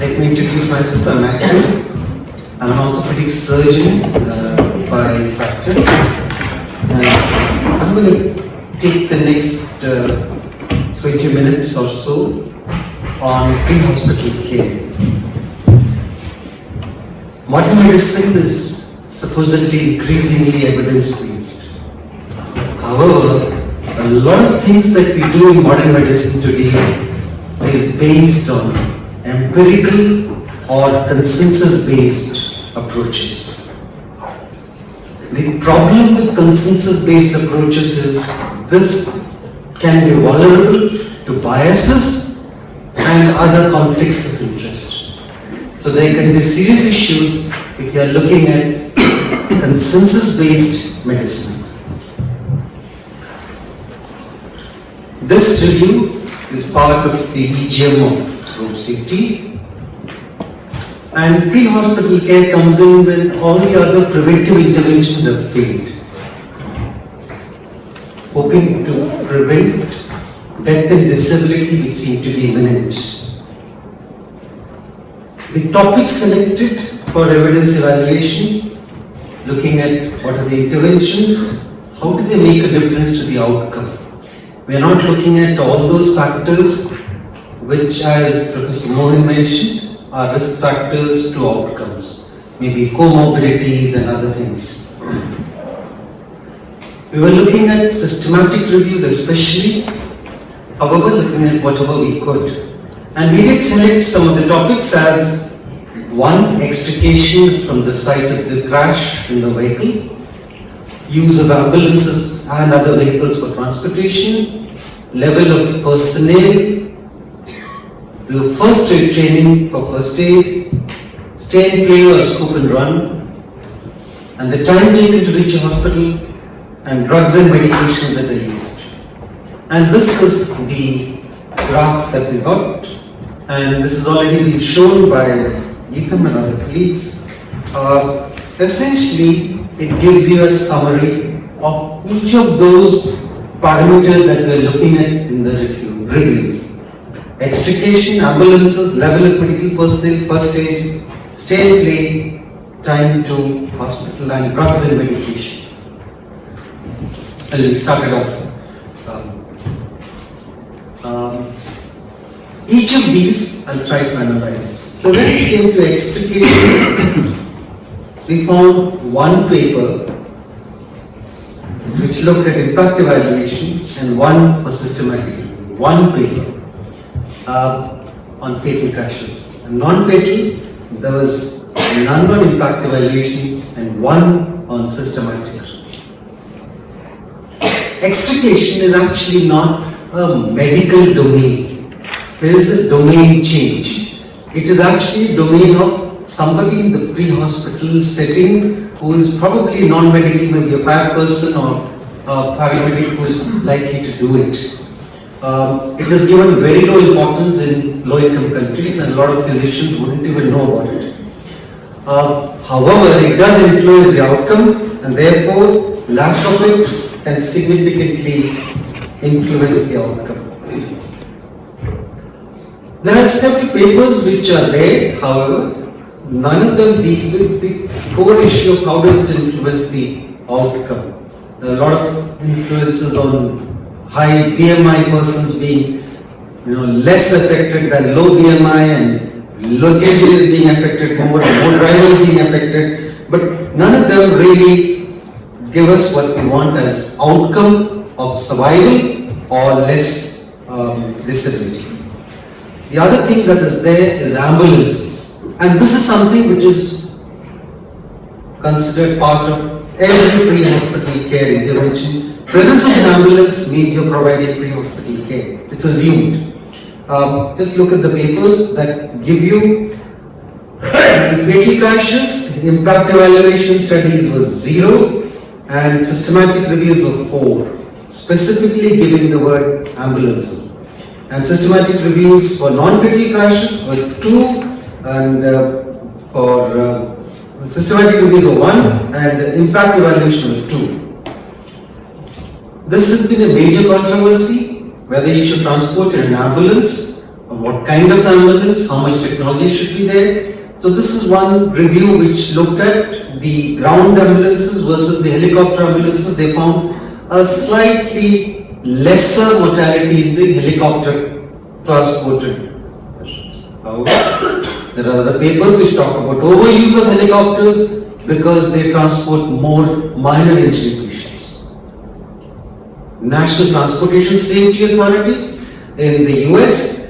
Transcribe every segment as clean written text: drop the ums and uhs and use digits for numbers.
Let me introduce myself. I'm Matthew. I'm an orthopedic surgeon by practice. And I'm going to take the next 20 minutes or so on pre-hospital care. Modern medicine is supposedly increasingly evidence-based. However, a lot of things that we do in modern medicine today is based on empirical or consensus-based approaches. The problem with consensus-based approaches is this can be vulnerable to biases and other conflicts of interest. So there can be serious issues if you are looking at consensus-based medicine. This review is part of the EGM of road safety, and pre-hospital care comes in when all the other preventive interventions have failed, hoping to prevent death and disability which seem to be imminent. The topics selected for evidence evaluation, looking at what are the interventions, how do they make a difference to the outcome. We are not looking at all those factors which, as Professor Mohan mentioned, are risk factors to outcomes, maybe comorbidities and other things. We were looking at systematic reviews especially, however looking at whatever we could. And we did select some of the topics as one, extrication from the site of the crash in the vehicle, use of ambulances and other vehicles for transportation, level of personnel, the first aid training for first aid, stay and play or scoop and run, and the time taken to reach a hospital, and drugs and medications that are used. And this is the graph that we got, and this has already been shown by Geetham and other colleagues. Essentially, it gives you a summary of each of those parameters that we are looking at in the review. Extrication, ambulances, level of medical personnel, first aid, stay and play, time to hospital, and drugs and medication. Well, we started off. Each of these I'll try to analyze. So when it came to extrication, we found one paper which looked at impact evaluation and one for systematic review. One paper on fatal crashes. And non-fatal, there was none on impact evaluation and one on systematic review. Extrication is actually not a medical domain. There is a domain change. It is actually a domain of somebody in the pre-hospital setting who is probably non-medical, maybe a fire person or a paramedic who is likely to do it. It is given very low importance in low-income countries, and a lot of physicians wouldn't even know about it. However, it does influence the outcome, and therefore lack of it can significantly influence the outcome. There are several papers which are there, however, none of them deal with the core issue of how does it influence the outcome. There are a lot of influences on high BMI persons being less affected than low BMI, and low injuries being affected more and more drivers being affected, but none of them really give us what we want as outcome of survival or less disability. The other thing that is there is ambulances, and this is something which is considered part of every pre-hospital care intervention. Presence of an ambulance means you're providing pre-hospital care. It's assumed. Just look at the papers that give you fatal crashes. Impact evaluation studies was 0 and systematic reviews were 4, specifically giving the word ambulances. And systematic reviews for non-fatal crashes were 2, and for systematic reviews were 1, and impact evaluation were 2. This has been a major controversy, whether you should transport in an ambulance what kind of ambulance, how much technology should be there. So this is one review which looked at the ground ambulances versus the helicopter ambulances. They found a slightly lesser mortality in the helicopter transported versions. However, there are other papers which talk about overuse of helicopters because they transport more minor injury patients. National Transportation Safety Authority in the US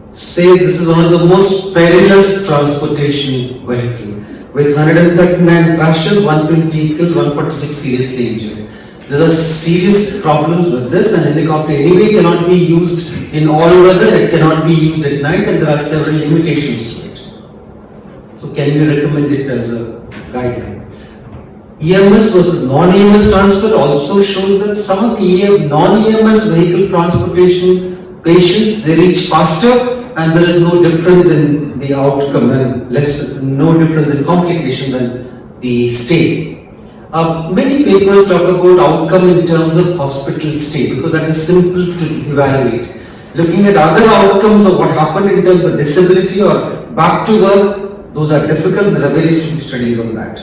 says this is one of the most perilous transportation vehicle with 139 crashes, 120 killed, 146 seriously injured. There are serious problems with this, and helicopter anyway cannot be used in all weather, it cannot be used at night, and there are several limitations to it. So can we recommend it as a guideline? EMS versus non-EMS transfer also shows that some of the non-EMS vehicle transportation patients, they reach faster and there is no difference in the outcome and no difference in complication than the stay. Many papers talk about outcome in terms of hospital stay because that is simple to evaluate. Looking at other outcomes of what happened in terms of disability or back to work, those are difficult. There are very strong studies on that.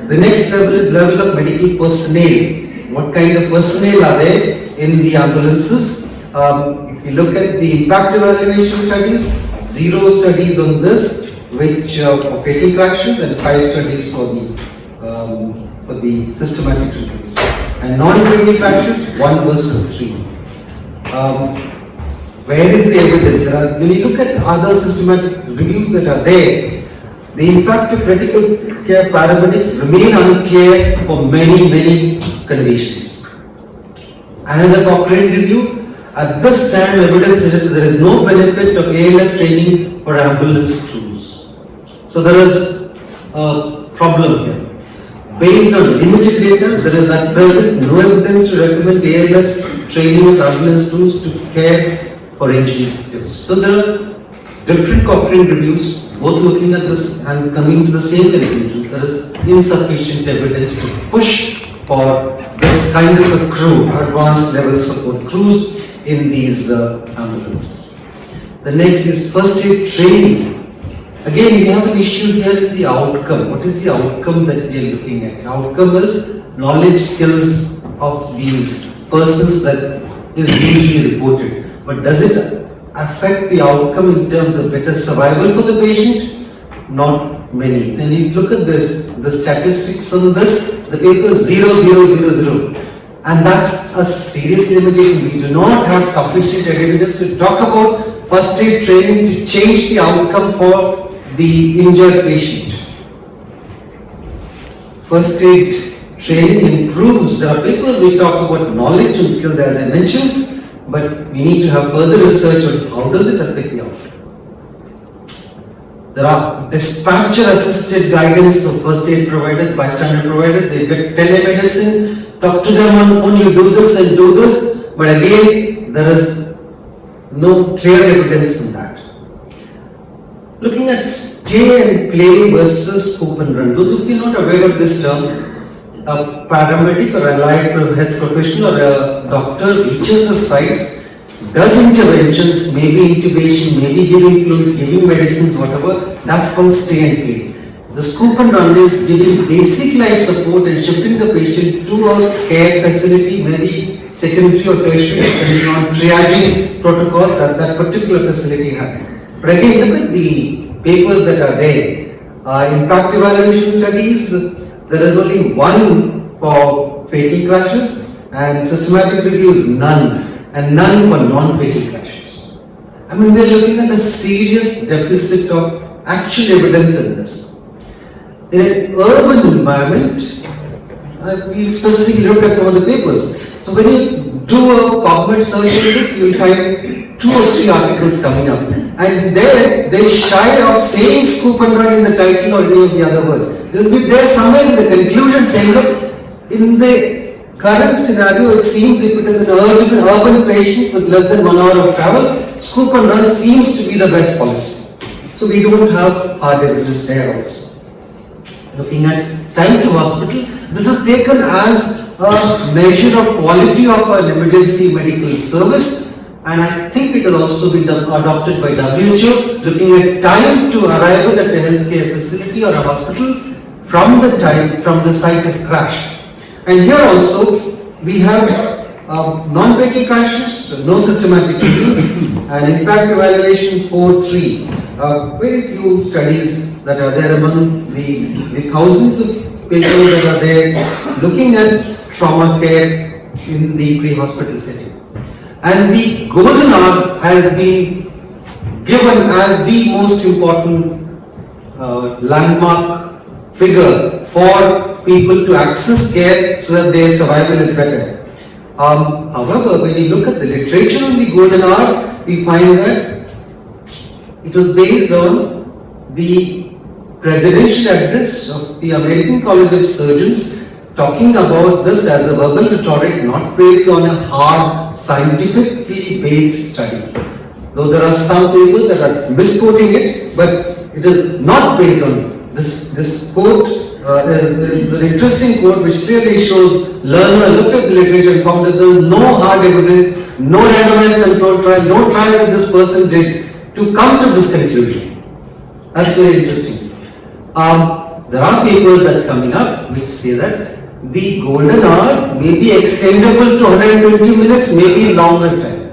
The next level is level of medical personnel. What kind of personnel are there in the ambulances? If you look at the impact evaluation studies, 0 studies on this, which for fatal crashes, and 5 studies for the systematic reviews. And non-fatal crashes, 1 versus 3. Where is the evidence? When you look at other systematic reviews that are there, the impact of critical care paramedics remain unclear for many conditions. Another Cochrane review, at this time evidence suggests that there is no benefit of ALS training for ambulance crews. So there is a problem here. Based on limited data, there is at present no evidence to recommend ALS training of ambulance crews to care for injury victims. So there are different Cochrane reviews, both looking at this and coming to the same conclusion. There is insufficient evidence to push for this kind of a crew, advanced level support crews in these ambulances. The next is first aid training. Again, we have an issue here in the outcome. What is the outcome that we are looking at? The outcome is knowledge, skills of these persons that is usually reported. But does it affect the outcome in terms of better survival for the patient? Not many. So when you look at this, the statistics on this, the paper is 0, 0, 0, 0. And that's a serious limitation. We do not have sufficient evidence to talk about first aid training to change the outcome for the injured patient. First aid training improves. There are papers which talk about knowledge and skills, as I mentioned, but we need to have further research on how does it affect the outcome. There are dispatcher assisted guidance of first aid providers, bystander providers. They get telemedicine, talk to them on phone, you do this and do this, but again there is no clear evidence on that. Looking at stay and play versus scoop and run. Those of you not aware of this term, a paramedic or allied health professional or a doctor reaches the site, does interventions, maybe intubation, maybe giving fluid, giving medicines, whatever, that's called stay and play. The scoop and run is giving basic life support and shifting the patient to a care facility, maybe secondary or tertiary, depending on triaging protocol that particular facility has. But again, look at the papers that are there. Impact evaluation studies, there is only 1 for fatal crashes, and systematic reviews, none, and none for non-fatal crashes. I mean, we are looking at a serious deficit of actual evidence in this. In an urban environment, we specifically looked at some of the papers. So when you do a PubMed search on this, you will find 2 or 3 articles coming up. And there, they shy of saying scoop and run in the title or any of the other words. They will be there somewhere in the conclusion saying that in the current scenario, it seems if it is an urban patient with less than 1 hour of travel, scoop and run seems to be the best policy. So we don't have hard evidence there also. Looking at time to hospital, this is taken as a measure of quality of an emergency medical service, and I think it has also been adopted by WHO, looking at time to arrival at a healthcare facility or a hospital from the site of crash. And here also we have non-fatal crashes, no systematic reviews, and impact evaluation 4.3. Very few studies that are there among the thousands of people that are there looking at trauma care in the pre-hospital setting. And the golden hour has been given as the most important landmark figure for people to access care so that their survival is better. However, when you look at the literature on the golden hour, we find that it was based on the presidential address of the American College of Surgeons talking about this as a verbal rhetoric, not based on a hard, scientifically based study. Though there are some people that are misquoting it, but it is not based on this quote. Is an interesting quote which clearly shows learner looked at the literature and found that there is no hard evidence, no randomized control trial, no trial that this person did to come to this conclusion. That's very interesting. There are papers that are coming up which say that the golden hour may be extendable to 120 minutes, maybe longer time.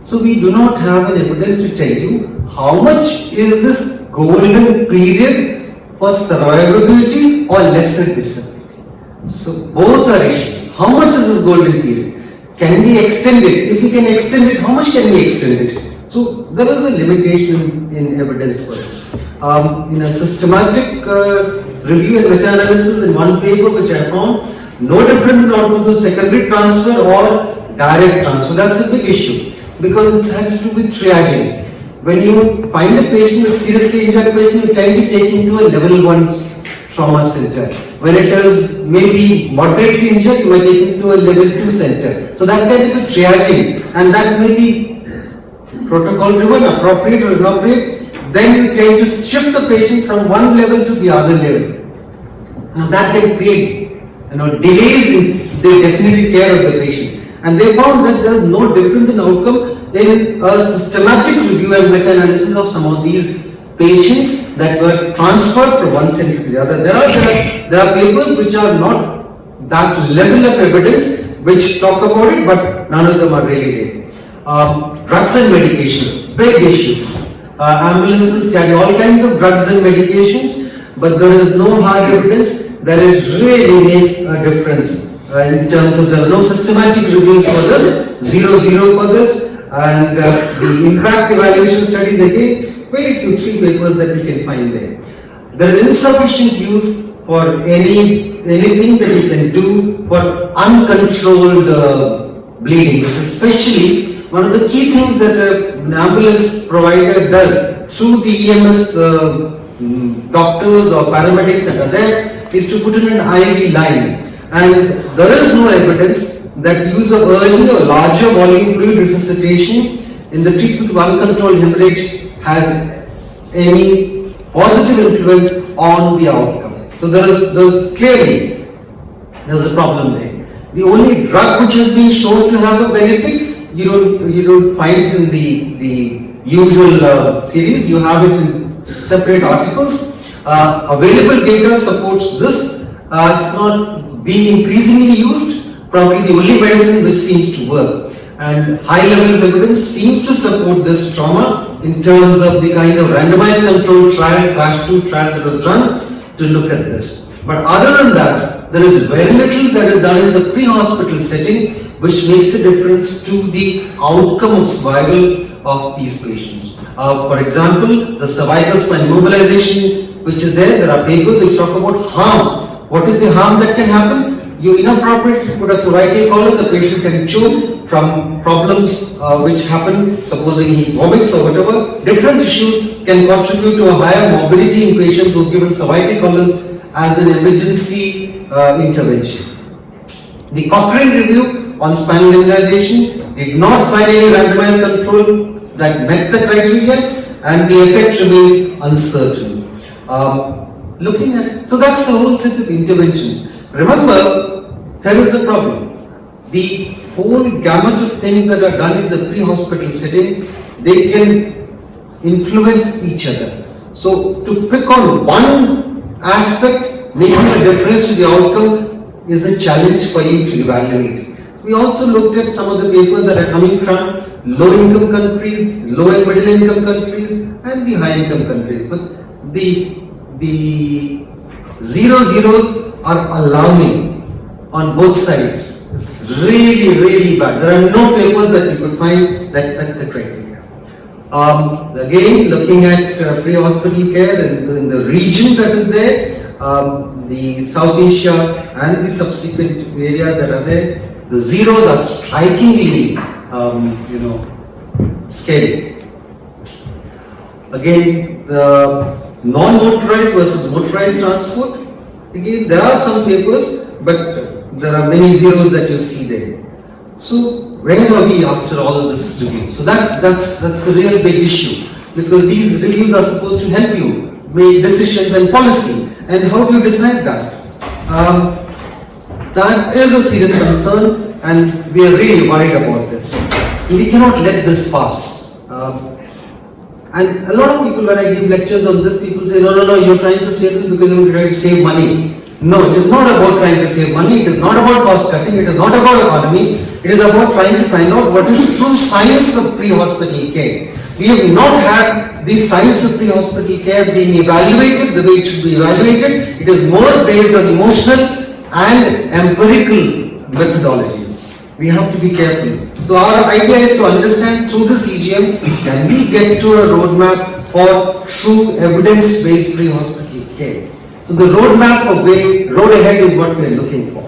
So we do not have an evidence to tell you how much is this golden period for survivability or lesser disability. So both are issues. How much is this golden period? Can we extend it? If we can extend it, how much can we extend it? So there is a limitation in evidence for it. In a systematic review and meta-analysis in one paper which I found, no difference in outcomes of secondary transfer or direct transfer. That's a big issue because it has to do with triaging. When you find a patient with seriously injured patient, you tend to take him to a level 1 trauma center. When it is maybe moderately injured, you might take him to a level 2 center. So that kind of a triaging, and that may be protocol driven, appropriate or inappropriate. Then you tend to shift the patient from one level to the other level. Now that can create delays in the definitive care of the patient. And they found that there is no difference in outcome in a systematic review and meta-analysis of some of these patients that were transferred from one center to the other. There are papers which are not that level of evidence which talk about it, but none of them are really there. Drugs and medications, big issue. Ambulances carry all kinds of drugs and medications, but there is no hard evidence that it really makes a difference in terms of there are no systematic reviews for this, 0 for this. And the impact evaluation studies, again, very few 3 papers that we can find there. There is insufficient use for anything that you can do for uncontrolled bleeding. This is especially one of the key things that an ambulance provider does through the EMS doctors or paramedics that are there is to put in an IV line. And there is no evidence that use of early or larger volume fluid resuscitation in the treatment of uncontrolled hemorrhage has any positive influence on the outcome. So there's clearly a problem there. The only drug which has been shown to have a benefit, you don't find it in the usual series. You have it in separate articles. Available data supports this. It's not being increasingly used. Probably the only medicine which seems to work, and high level of evidence seems to support this trauma in terms of the kind of randomized control trial, CRASH 2 trial that was done to look at this. But other than that, there is very little that is done in the pre-hospital setting which makes the difference to the outcome of survival of these patients. For example, the cervical spine mobilization which is there are papers which talk about harm. What is the harm that can happen? You inappropriately put a cervical collar, the patient can choke from problems which happen, supposing he vomits or whatever. Different issues can contribute to a higher morbidity in patients who are given cervical collars as an emergency intervention. The Cochrane review on spinal immunization did not find any randomized control that met the criteria, and the effect remains uncertain. So that's the whole set of interventions. Remember, here is the problem. The whole gamut of things that are done in the pre-hospital setting, they can influence each other. So to pick on one aspect, making a difference to the outcome is a challenge for you to evaluate. We also looked at some of the papers that are coming from low-income countries, low and middle-income countries, and the high-income countries. But the zeros are alarming on both sides. It's really, really bad. There are no papers that you could find that met the criteria. Again, looking at pre-hospital care in the region that is there, the South Asia and the subsequent areas that are there, the zeros are strikingly, scary. Again, the non-motorized versus motorized transport. Again, there are some papers, but there are many zeros that you see there. So where are we after all of this review? So that's a real big issue, because these reviews are supposed to help you make decisions and policy. And how do you decide that? That is a serious concern, and we are really worried about this. We cannot let this pass. And a lot of people, when I give lectures on this, people say, no, you're trying to say this because you're trying to save money. No, it is not about trying to save money, it is not about cost cutting, it is not about economy, it is about trying to find out what is true science of pre-hospital care. We have not had the science of pre-hospital care being evaluated the way it should be evaluated. It is more based on emotional and empirical methodologies. We have to be careful. So our idea is to understand through this EGM, can we get to a roadmap for true evidence-based pre-hospital care? So the road ahead is what we are looking for.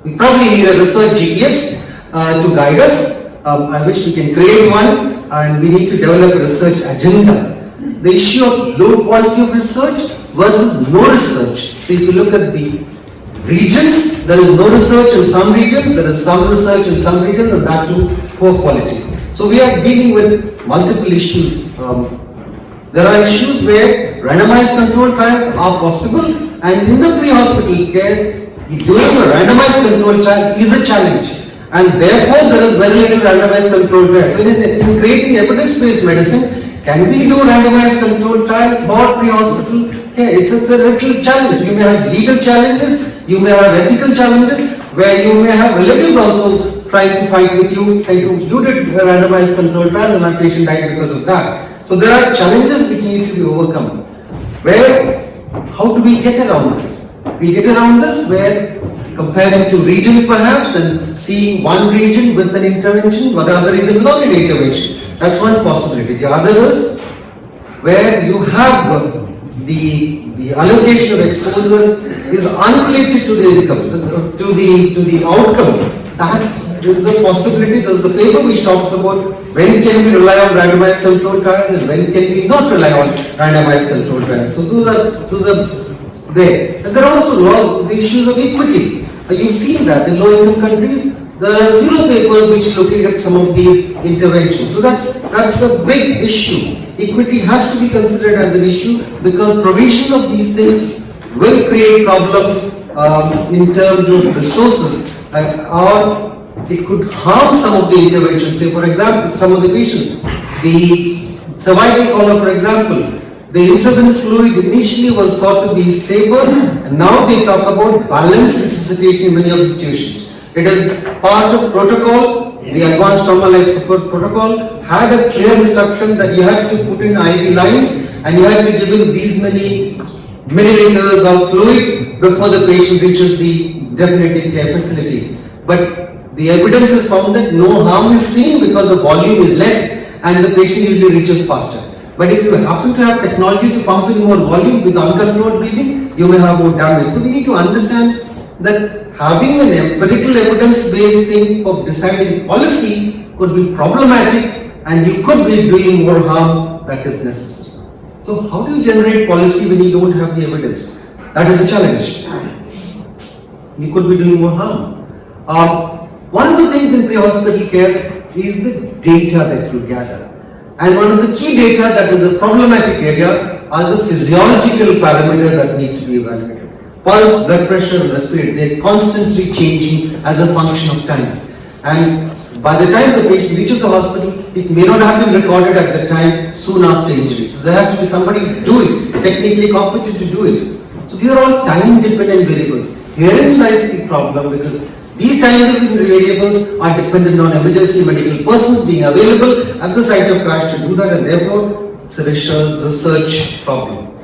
We probably need a research GPS to guide us. I wish we can create one, and we need to develop a research agenda. The issue of low quality of research versus no research. So if you look at the regions, there is no research in some regions, there is some research in some regions, and that too poor quality. So we are dealing with multiple issues. There are issues where randomized control trials are possible, and in the pre-hospital care, doing a randomized control trial is a challenge, and therefore there is very little randomized control trial. So in creating evidence-based medicine, can we do randomized control trial for pre-hospital care? It's a little challenge. You may have legal challenges, you may have ethical challenges, where you may have relatives also trying to fight with you, you did a randomized control trial and my patient died because of that. So there are challenges which need to be overcome. How do we get around this? We get around this where comparing two regions perhaps and seeing one region with an intervention, but the other region without an intervention. That's one possibility. The other is where you have the allocation of exposure is unrelated to the income, to the outcome. That is a possibility. There is a paper which talks about when can we rely on randomized control trials and when can we not rely on randomized control trials. So those are there. And there are also the issues of equity. You've seen that in low-income countries, there are zero papers which looking at some of these interventions. So that's a big issue. Equity has to be considered as an issue because provision of these things will create problems in terms of resources, or it could harm some of the interventions. Say for example, some of the patients, the cervical collar for example, the intravenous fluid initially was thought to be safer, and now they talk about balanced resuscitation in many of the situations. It is part of protocol. The advanced trauma life support protocol had a clear instruction that you had to put in IV lines and you had to give in these many milliliters of fluid before the patient reaches the definitive care facility. But the evidence has found that no harm is seen because the volume is less and the patient usually reaches faster. But if you happen to have technology to pump in more volume with uncontrolled bleeding, you may have more damage. So we need to understand that having an empirical evidence-based thing for deciding policy could be problematic and you could be doing more harm that is necessary. So how do you generate policy when you don't have the evidence? That is a challenge. You could be doing more harm. One of the things in pre-hospital care is the data that you gather. And one of the key data that is a problematic area are the physiological parameters that need to be evaluated. pulse, blood pressure, and respiratory, they're constantly changing as a function of time. And by the time the patient reaches the hospital, it may not have been recorded at the time soon after injury. So there has to be somebody to do it, technically competent to do it. So these are all time-dependent variables. Herein lies the problem, because these time-dependent variables are dependent on emergency medical persons being available at the site of crash to do that, and therefore it's a research problem.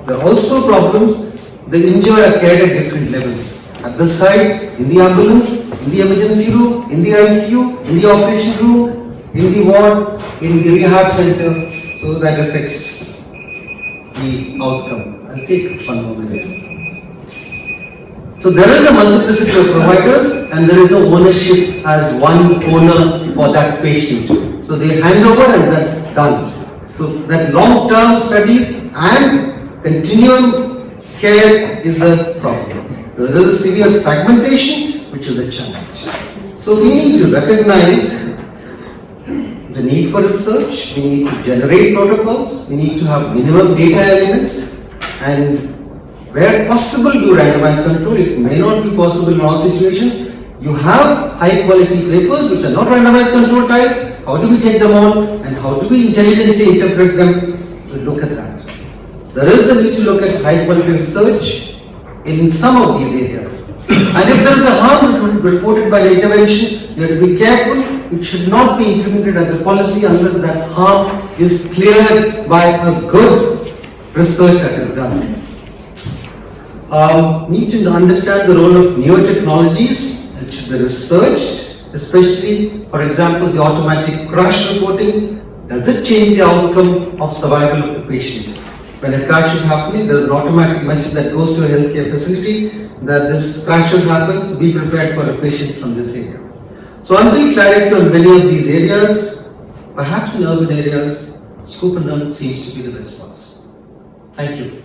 There are also problems. The injured are cared at different levels. At the site, in the ambulance, in the emergency room, in the ICU, in the operation room, in the ward, in the rehab center. So that affects the outcome. I'll take one more minute. So there is a multiplicity of providers and there is no ownership as one owner for that patient. So they hand over and that's done. So that long-term studies and continuum care is a problem. There is a severe fragmentation which is a challenge. So we need to recognize the need for research, we need to generate protocols, we need to have minimum data elements, and where possible do randomized control. It may not be possible in all situations. You have high quality papers which are not randomized control trials. How do we take them on and how do we intelligently interpret them? We look at that. There is a need to look at high quality research in some of these areas. And if there is a harm reported by an intervention, you have to be careful. It should not be implemented as a policy unless that harm is cleared by a good research that is done. Need to understand the role of newer technologies that should be researched, especially, for example, the automatic crash reporting. Does it change the outcome of survival of the patient? When a crash is happening, there is an automatic message that goes to a healthcare facility that this crash has happened, so be prepared for a patient from this area. So until clarity on many of these areas, perhaps in urban areas, scope and learn seems to be the best policy. Thank you.